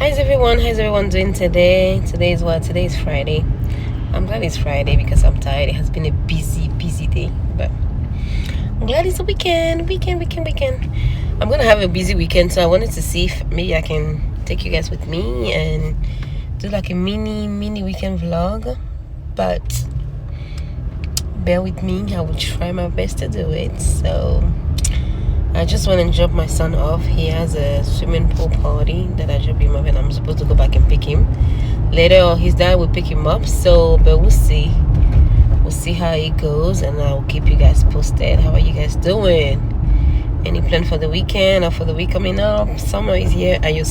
How's everyone doing today? Today is what? Today is Friday. I'm glad it's Friday because I'm tired. It has been a busy day, but I'm glad it's a weekend. I'm gonna have a busy weekend, so I wanted to see if maybe I can take you guys with me and do like a mini weekend vlog. But bear with me. I will try my best to do it. So I just want to drop my son off. He has a swimming pool party that I drop him off, and I'm supposed to go back and pick him. Later, his dad will pick him up. But we'll see. We'll see how it goes, and I'll keep you guys posted. How are you guys doing? Any plan for the weekend or for the week coming up? Summer is here. Are your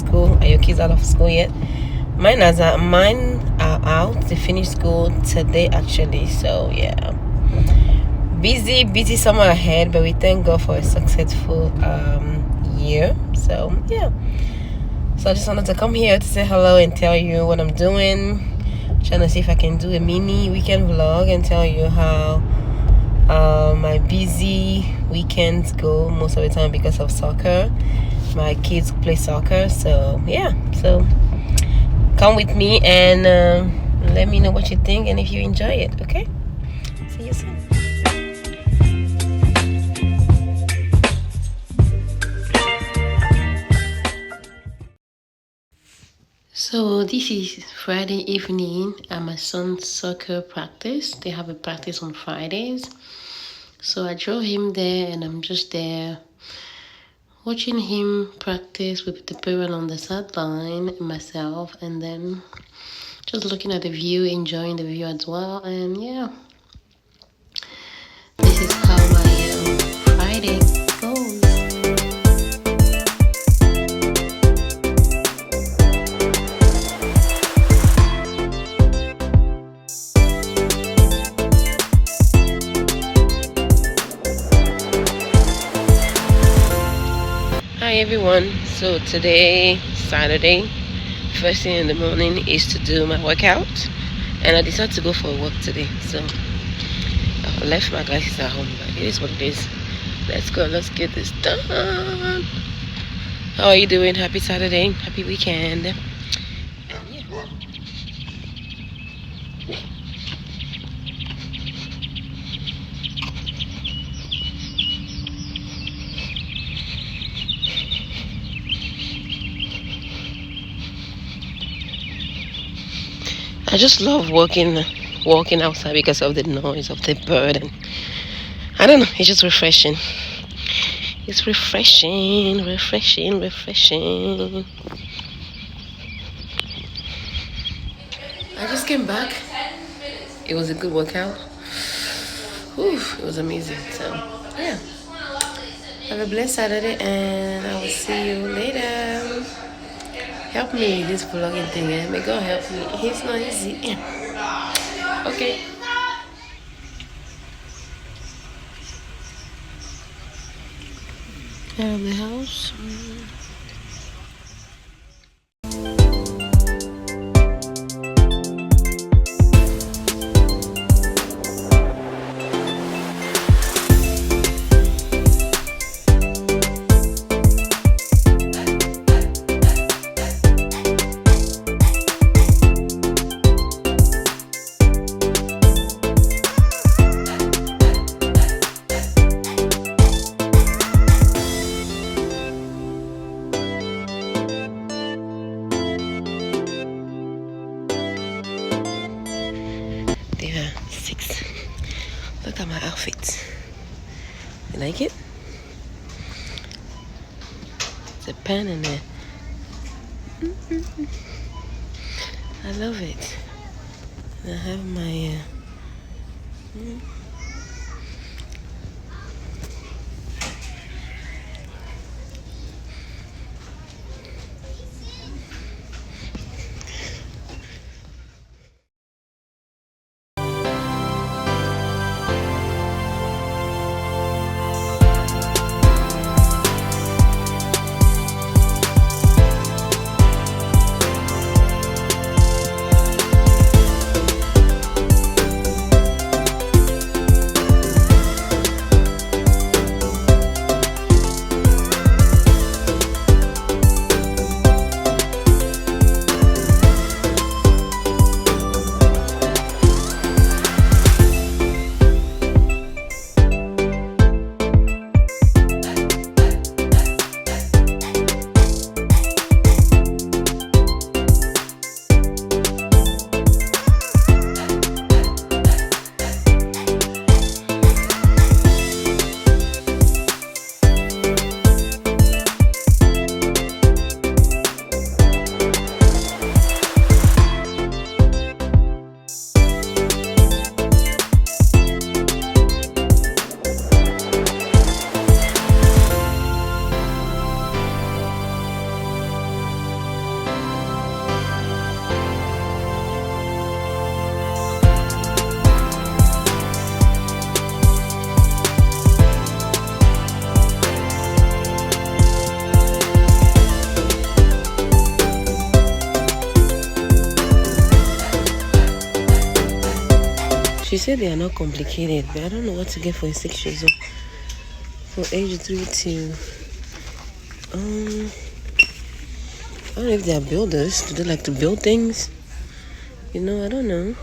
kids out of school yet? Mine are out. They finished school today, actually. So yeah. Busy summer ahead, but we thank God for a successful year. So yeah, so I just wanted to come here to say hello and tell you what I'm doing. Trying to see if I can do a mini weekend vlog and tell you how my busy weekends go most of the time because of soccer. My kids play soccer, so yeah, so come with me and let me know what you think and if you enjoy it. Okay, see you soon. So this is Friday evening at my son's soccer practice. They have a practice on Fridays. So I drove him there and I'm just there watching him practice with the parent on the sideline and myself, and then just looking at the view, enjoying the view as well. And yeah, this is how my Friday goes. Hi everyone, so today, Saturday, first thing in the morning is to do my workout, and I decided to go for a walk today. So I left my glasses at home, but it is what it is. Let's go, let's get this done. How are you doing? Happy Saturday, happy weekend. And yeah. I just love walking outside because of the noise of the bird, and I don't know, it's just refreshing. It's refreshing. I just came back. It was a good workout. Whew, it was amazing. So yeah, have a blessed Saturday, and I will see you later. Help me with this vlogging thing, eh? May God help me. It's not easy. Okay. Out of the house. There are 6. Look at my outfit. You like it? It's a pen in there. I love it. And I have my said they are not complicated, but I don't know what to get for a 6 years old. For age 3 to I don't know if they are builders. Do they like to build things? I don't know.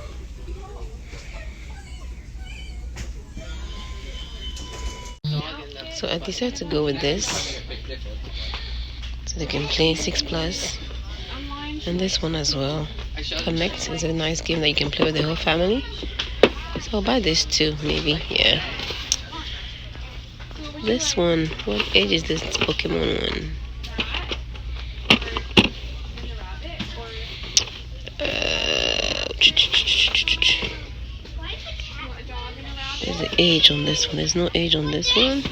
So I decided to go with this, so they can play 6+, and this one as well. Connect is a nice game that you can play with the whole family. So I'll buy this too, maybe. Yeah. This one. What age is this Pokemon one? There's the age on this one. There's no age on this one.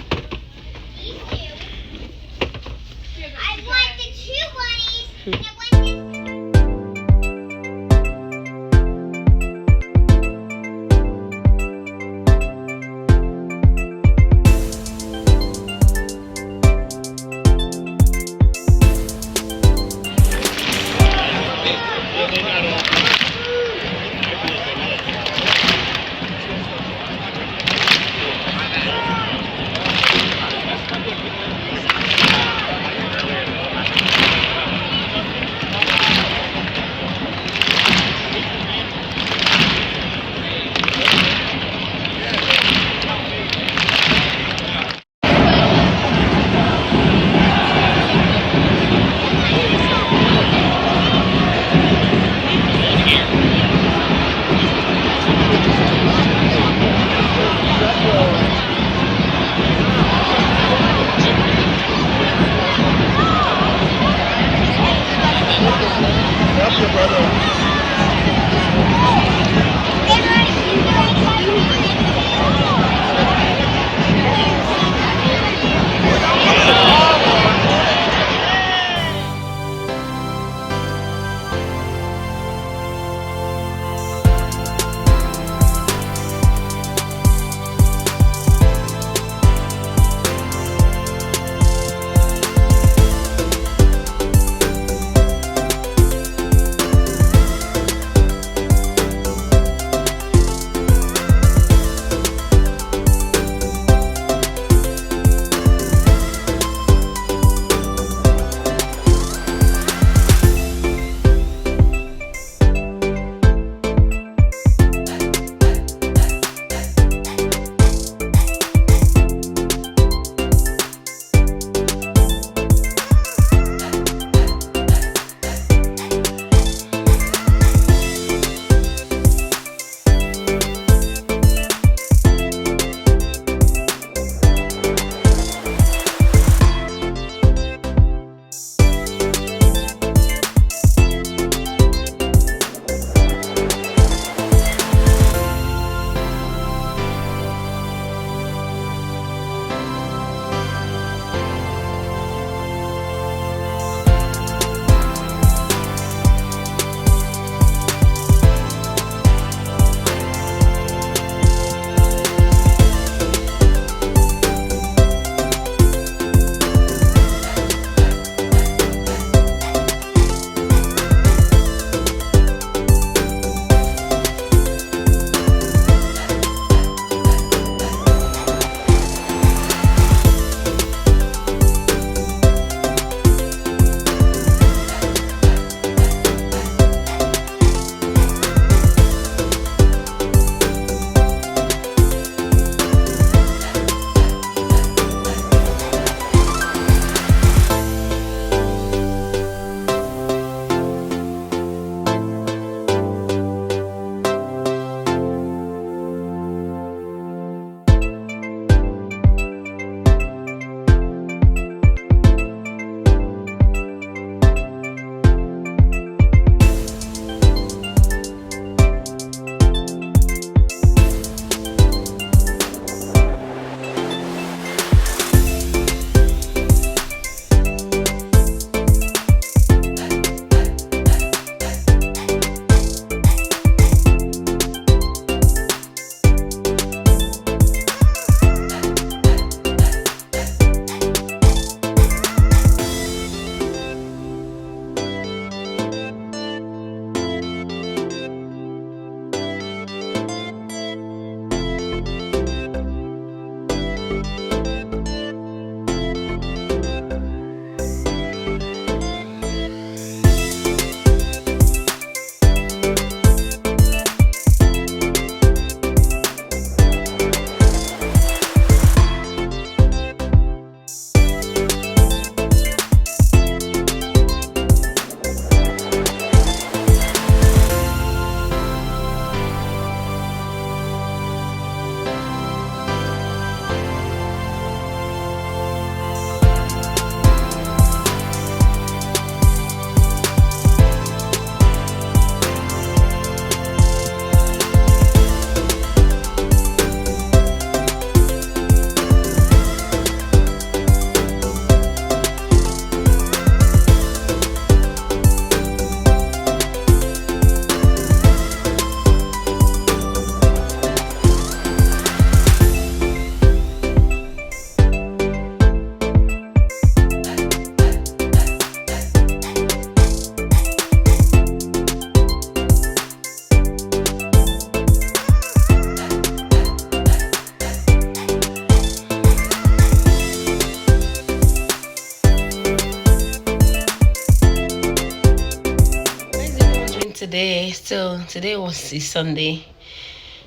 today. So today was a Sunday.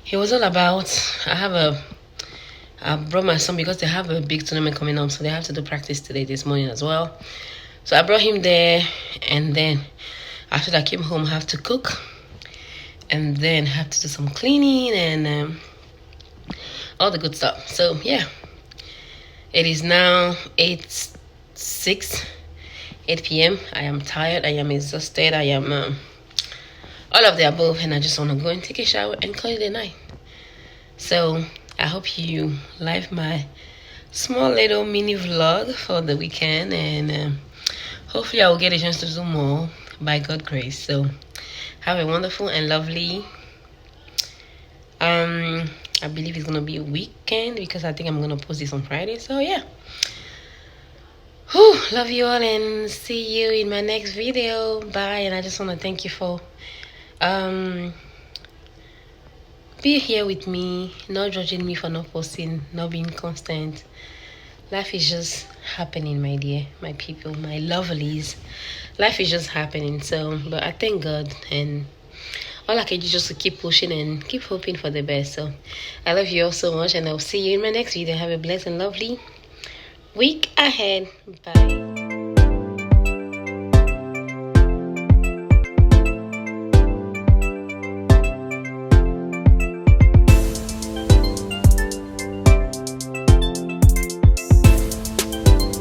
It was all about, I brought my son because they have a big tournament coming up, so they have to do practice today this morning as well. So I brought him there, and then after I came home, I have to cook, and then have to do some cleaning and all the good stuff. So yeah, it is now 8 p.m. I am tired, I am exhausted, I am all of the above, and I just want to go and take a shower and call it a night. So I hope you like my small little mini vlog for the weekend, and hopefully I will get a chance to do more by God's grace. So have a wonderful and lovely I believe it's gonna be a weekend because I think I'm gonna post this on Friday. So yeah, whew, love you all and see you in my next video. Bye. And I just want to thank you for being here with me, not judging me for not posting, not being constant. Life is just happening, my dear, my people, my lovelies. Life is just happening. So but I thank God, and all I can do is just to keep pushing and keep hoping for the best. So I love you all so much, and I'll see you in my next video. Have a blessed and lovely week ahead. Bye.